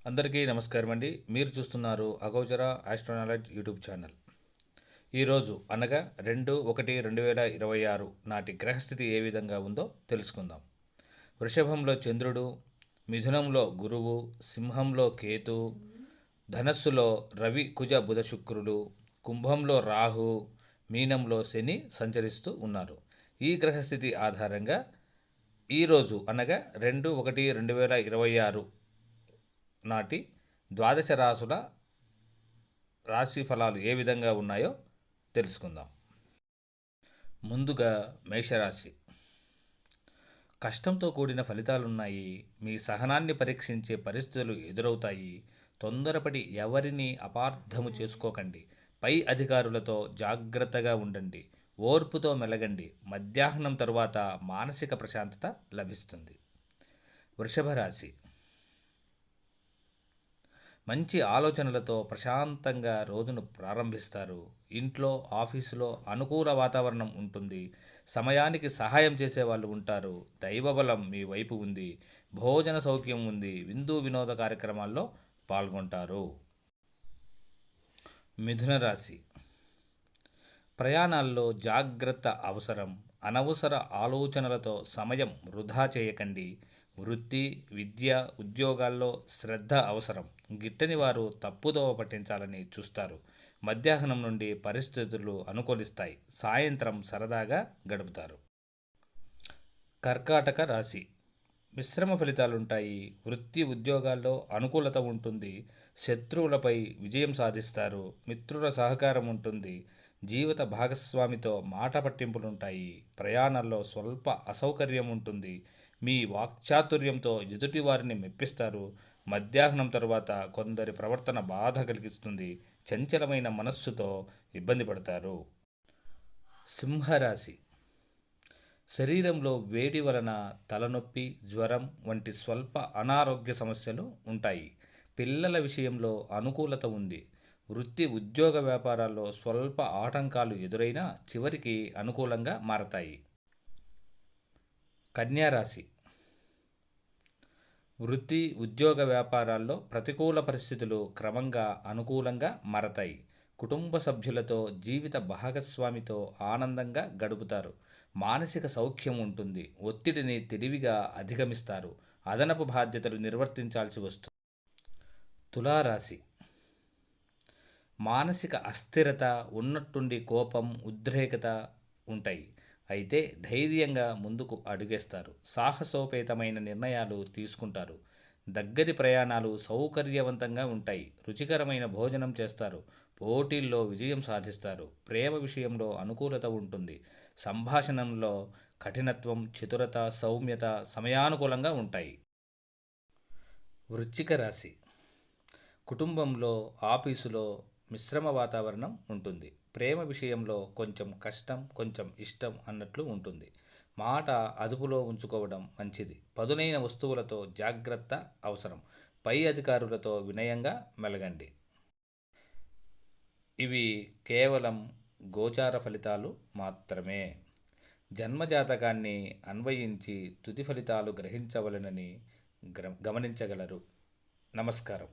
అందరికీ నమస్కారం అండి. మీరు చూస్తున్నారు అగోచర ఆస్ట్రోనాలజీ యూట్యూబ్ ఛానల్. ఈరోజు అనగా 2/1/2026 నాటి గ్రహస్థితి ఏ విధంగా ఉందో తెలుసుకుందాం. వృషభంలో చంద్రుడు, మిథునంలో గురువు, సింహంలో కేతు, ధనస్సులో రవి కుజ బుధ శుక్రులు, కుంభంలో రాహు, మీనంలో శని సంచరిస్తూ ఉన్నారు. ఈ గ్రహస్థితి ఆధారంగా ఈరోజు అనగా 2/1/2026 నాటి ద్వాదశ రాశుల రాశి ఫలాలు ఏ విధంగా ఉన్నాయో తెలుసుకుందాం. ముందుగా మేషరాశి. కష్టంతో కూడిన ఫలితాలున్నాయి. మీ సహనాన్ని పరీక్షించే పరిస్థితులు ఎదురవుతాయి. తొందరపడి ఎవరిని అపార్థము చేసుకోకండి. పై అధికారులతో జాగ్రత్తగా ఉండండి. ఓర్పుతో మెలగండి. మధ్యాహ్నం తరువాత మానసిక ప్రశాంతత లభిస్తుంది. వృషభ రాశి. మంచి ఆలోచనలతో ప్రశాంతంగా రోజును ప్రారంభిస్తారు. ఇంట్లో ఆఫీసులో అనుకూల వాతావరణం ఉంటుంది. సమయానికి సహాయం చేసేవాళ్ళు ఉంటారు. దైవబలం మీ వైపు ఉంది. భోజన సౌఖ్యం ఉంది. విందు వినోద కార్యక్రమాల్లో పాల్గొంటారు. మిథున రాశి. ప్రయాణాల్లో జాగ్రత్త అవసరం. అనవసర ఆలోచనలతో సమయం వృధా చేయకండి. వృత్తి, విద్య, ఉద్యోగాల్లో శ్రద్ధ అవసరం. గిట్టని వారు తప్పుదోవ పట్టించాలని చూస్తారు. మధ్యాహ్నం నుండి పరిస్థితులు అనుకూలిస్తాయి. సాయంత్రం సరదాగా గడుపుతారు. కర్కాటక రాశి. మిశ్రమ ఫలితాలుంటాయి. వృత్తి ఉద్యోగాల్లో అనుకూలత ఉంటుంది. శత్రువులపై విజయం సాధిస్తారు. మిత్రుల సహకారం ఉంటుంది. జీవిత భాగస్వామితో మాట పట్టింపులుంటాయి. ప్రయాణాల్లో స్వల్ప అసౌకర్యం ఉంటుంది. మీ వాక్చాతుర్యంతో ఎదుటి వారిని మెప్పిస్తారు. మధ్యాహ్నం తరువాత కొందరి ప్రవర్తన బాధ కలిగిస్తుంది. చంచలమైన మనస్సుతో ఇబ్బంది పడతారు. సింహరాశి. శరీరంలో వేడి వలన తలనొప్పి, జ్వరం వంటి స్వల్ప అనారోగ్య సమస్యలు ఉంటాయి. పిల్లల విషయంలో అనుకూలత ఉంది. వృత్తి, ఉద్యోగ వ్యాపారాల్లో స్వల్ప ఆటంకాలు ఎదురైనా చివరికి అనుకూలంగా మారతాయి. కన్యారాశి. వృత్తి, ఉద్యోగ వ్యాపారాల్లో ప్రతికూల పరిస్థితులు క్రమంగా అనుకూలంగా మారతాయి. కుటుంబ సభ్యులతో, జీవిత భాగస్వామితో ఆనందంగా గడుపుతారు. మానసిక సౌఖ్యం ఉంటుంది. ఒత్తిడిని తెలివిగా అధిగమిస్తారు. అదనపు బాధ్యతలు నిర్వర్తించాల్సి వస్తుంది. తులారాశి. మానసిక అస్థిరత, ఉన్నట్టుండి కోపం, ఉద్రేకత ఉంటాయి. అయితే ధైర్యంగా ముందుకు అడుగేస్తారు. సాహసోపేతమైన నిర్ణయాలు తీసుకుంటారు. దగ్గరి ప్రయాణాలు సౌకర్యవంతంగా ఉంటాయి. రుచికరమైన భోజనం చేస్తారు. పోటీల్లో విజయం సాధిస్తారు. ప్రేమ విషయంలో అనుకూలత ఉంటుంది. సంభాషణంలో కఠినత్వం, చతురత, సౌమ్యత సమయానుకూలంగా ఉంటాయి. వృశ్చిక రాశి. కుటుంబంలో, ఆఫీసులో మిశ్రమ వాతావరణం ఉంటుంది. ప్రేమ విషయంలో కొంచెం కష్టం, కొంచెం ఇష్టం అన్నట్లు ఉంటుంది. మాట అదుపులో ఉంచుకోవడం మంచిది. పదునైన వస్తువులతో జాగ్రత్త అవసరం. పై అధికారులతో వినయంగా మెలగండి. ఇవి కేవలం గోచార ఫలితాలు మాత్రమే. జన్మజాతకాన్ని అన్వయించి తుది ఫలితాలు గ్రహించవలెనని గమనించగలరు. నమస్కారం.